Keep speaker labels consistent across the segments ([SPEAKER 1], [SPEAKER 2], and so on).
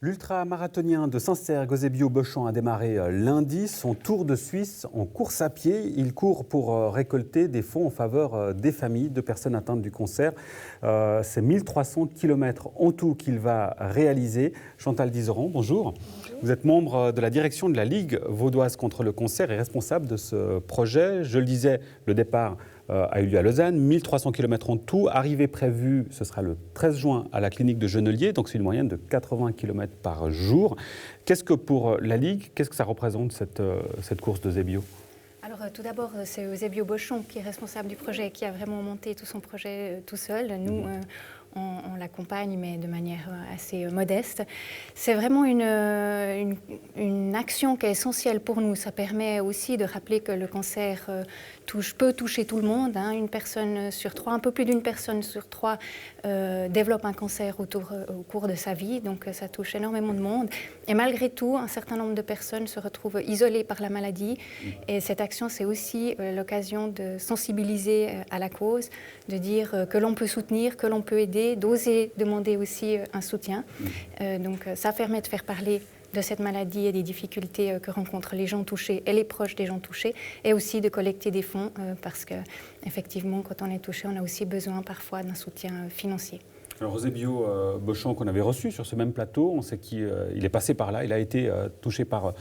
[SPEAKER 1] L'ultramarathonien de Saint-Cergue-Eusebio-Beauchamp a démarré lundi son tour de Suisse en course à pied. Il court pour récolter des fonds en faveur des familles de personnes atteintes du cancer. C'est 1300 km en tout qu'il va réaliser. Chantal Dizeran, bonjour. Bonjour. Vous êtes membre de la direction de la Ligue vaudoise contre le cancer et responsable de ce projet. Je le disais, le départ a eu lieu à Lausanne, 1300 km en tout. Arrivée prévue, ce sera le 13 juin à la clinique de Genelier, donc c'est une moyenne de 80 km par jour. Qu'est-ce que pour la Ligue, qu'est-ce que ça représente cette course d'Eusebio ?
[SPEAKER 2] Alors tout d'abord, c'est Eusebio Beauchamp qui est responsable du projet, qui a vraiment monté tout son projet tout seul. Nous, on l'accompagne, mais de manière assez modeste. C'est vraiment une action qui est essentielle pour nous. Ça permet aussi de rappeler que le cancer peut toucher tout le monde. Une personne sur trois, un peu plus d'une personne sur trois développe un cancer au cours de sa vie. Donc ça touche énormément de monde. Et malgré tout, un certain nombre de personnes se retrouvent isolées par la maladie. Et cette action, c'est aussi l'occasion de sensibiliser à la cause, de dire que l'on peut soutenir, que l'on peut aider, d'oser demander aussi un soutien. Donc ça permet de faire parler de cette maladie et des difficultés que rencontrent les gens touchés et les proches des gens touchés, et aussi de collecter des fonds parce qu'effectivement, quand on est touché, on a aussi besoin parfois d'un soutien financier.
[SPEAKER 1] Alors Eusebio Beauchamp, qu'on avait reçu sur ce même plateau, on sait qu'il est passé par là, il a été touché par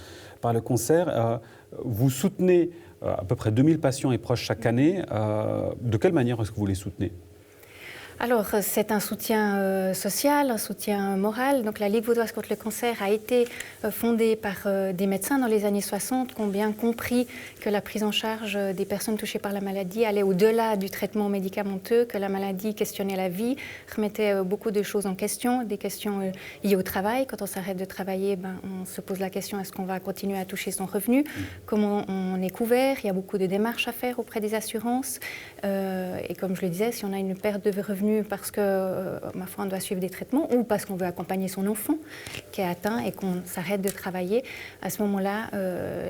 [SPEAKER 1] le cancer. Vous soutenez à peu près 2000 patients et proches chaque année. De quelle manière est-ce que vous les soutenez ?
[SPEAKER 2] Alors, c'est un soutien social, un soutien moral. Donc, la Ligue vaudoise contre le cancer a été fondée par des médecins dans les années 60 qui ont bien compris que la prise en charge des personnes touchées par la maladie allait au-delà du traitement médicamenteux, que la maladie questionnait la vie, remettait beaucoup de choses en question, des questions liées au travail. Quand on s'arrête de travailler, on se pose la question, est-ce qu'on va continuer à toucher son revenu ? Comment on est couvert ? Il y a beaucoup de démarches à faire auprès des assurances. Et comme je le disais, si on a une perte de revenus parce que, ma foi, on doit suivre des traitements ou parce qu'on veut accompagner son enfant qui est atteint et qu'on s'arrête de travailler, à ce moment-là,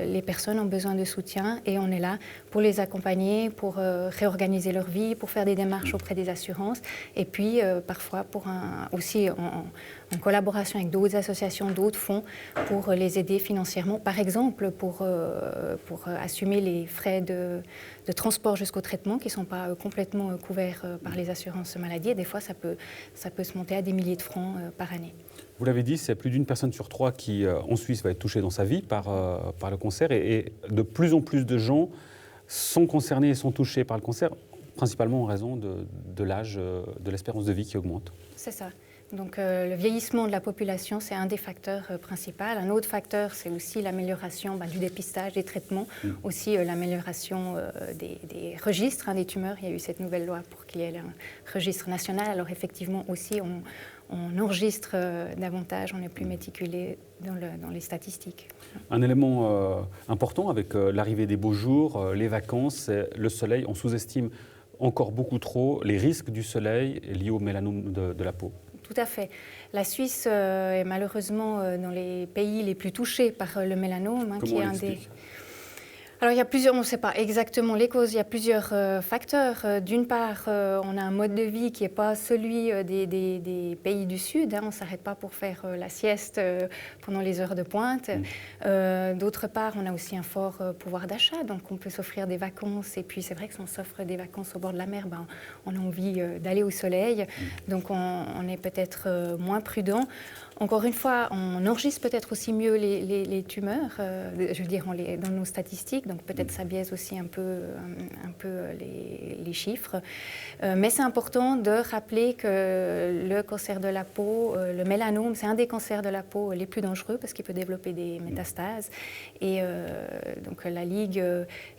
[SPEAKER 2] les personnes ont besoin de soutien et on est là pour les accompagner, pour réorganiser leur vie, pour faire des démarches auprès des assurances et puis parfois aussi en collaboration avec d'autres associations, d'autres fonds pour les aider financièrement, par exemple pour assumer les frais de transport jusqu'au traitement qui ne sont pas complètement couverts par les assurances maladie. Et des fois, ça peut se monter à des milliers de francs par année.
[SPEAKER 1] Vous l'avez dit, c'est plus d'une personne sur trois qui, en Suisse, va être touchée dans sa vie par le cancer. Et de plus en plus de gens sont concernés et sont touchés par le cancer, principalement en raison de l'âge, de l'espérance de vie qui augmente.
[SPEAKER 2] C'est ça. Donc le vieillissement de la population, c'est un des facteurs principaux. Un autre facteur, c'est aussi l'amélioration du dépistage, des traitements, aussi l'amélioration des registres des tumeurs. Il y a eu cette nouvelle loi pour qu'il y ait un registre national. Alors effectivement aussi, on enregistre davantage, on est plus méticulé dans les statistiques.
[SPEAKER 1] Un élément important avec l'arrivée des beaux jours, les vacances, c'est le soleil. On sous-estime encore beaucoup trop les risques du soleil liés au mélanome de la peau.
[SPEAKER 2] Tout à fait. La Suisse est malheureusement dans les pays les plus touchés par le mélanome.
[SPEAKER 1] Comment on l'explique ?
[SPEAKER 2] Alors il y a plusieurs, on ne sait pas exactement les causes, il y a plusieurs facteurs. D'une part, on a un mode de vie qui n'est pas celui des pays du Sud. On ne s'arrête pas pour faire la sieste pendant les heures de pointe. D'autre part, on a aussi un fort pouvoir d'achat, donc on peut s'offrir des vacances. Et puis c'est vrai que si on s'offre des vacances au bord de la mer, on a envie d'aller au soleil. Donc on est peut-être moins prudent. Encore une fois, on enregistre peut-être aussi mieux les tumeurs, je veux dire, dans nos statistiques, donc peut-être ça biaise aussi un peu les chiffres. Mais c'est important de rappeler que le cancer de la peau, le mélanome, c'est un des cancers de la peau les plus dangereux parce qu'il peut développer des métastases. Et donc la Ligue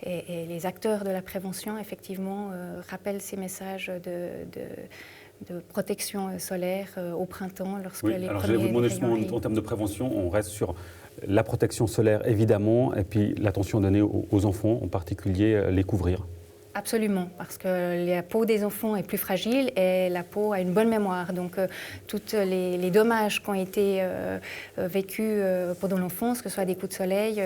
[SPEAKER 2] et les acteurs de la prévention, effectivement, rappellent ces messages de protection solaire au printemps lorsque les premiers...
[SPEAKER 1] Alors je vais vous demander justement en termes de prévention, on reste sur la protection solaire évidemment et puis l'attention donnée aux enfants, en particulier les couvrir.
[SPEAKER 2] Absolument, parce que la peau des enfants est plus fragile et la peau a une bonne mémoire. Donc, tous les dommages qui ont été vécus pendant l'enfance, que ce soit des coups de soleil,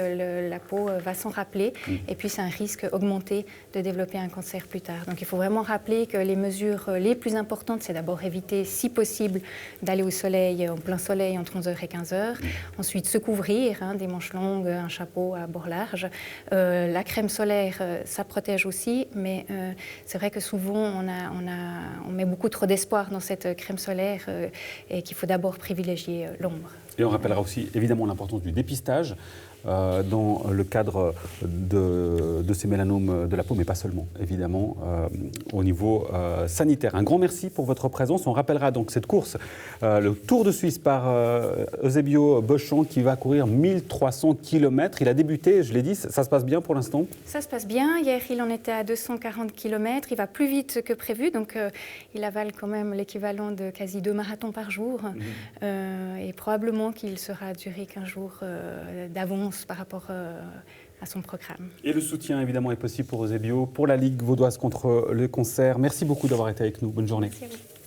[SPEAKER 2] la peau va s'en rappeler. Et puis, c'est un risque augmenté de développer un cancer plus tard. Donc, il faut vraiment rappeler que les mesures les plus importantes, c'est d'abord éviter, si possible, d'aller au soleil, en plein soleil, entre 11h et 15h. Ensuite, se couvrir, des manches longues, un chapeau à bord large. La crème solaire, ça protège aussi. Mais c'est vrai que souvent, on met beaucoup trop d'espoir dans cette crème solaire et qu'il faut d'abord privilégier l'ombre.
[SPEAKER 1] Et on rappellera aussi évidemment l'importance du dépistage dans le cadre de ces mélanomes de la peau, mais pas seulement, évidemment, au niveau sanitaire. Un grand merci pour votre présence. On rappellera donc cette course, le Tour de Suisse par Eusebio Boschon, qui va courir 1300 km. Il a débuté, je l'ai dit, ça se passe bien pour l'instant? Ça
[SPEAKER 2] se passe bien. Hier, il en était à 240 km. Il va plus vite que prévu, donc il avale quand même l'équivalent de quasi 2 marathons par jour. Et probablement qu'il sera duré qu'un jour d'avance par rapport à son programme.
[SPEAKER 1] Et le soutien, évidemment, est possible pour Eusebio, pour la Ligue vaudoise contre le cancer. Merci beaucoup d'avoir été avec nous. Bonne journée.
[SPEAKER 2] Merci à vous.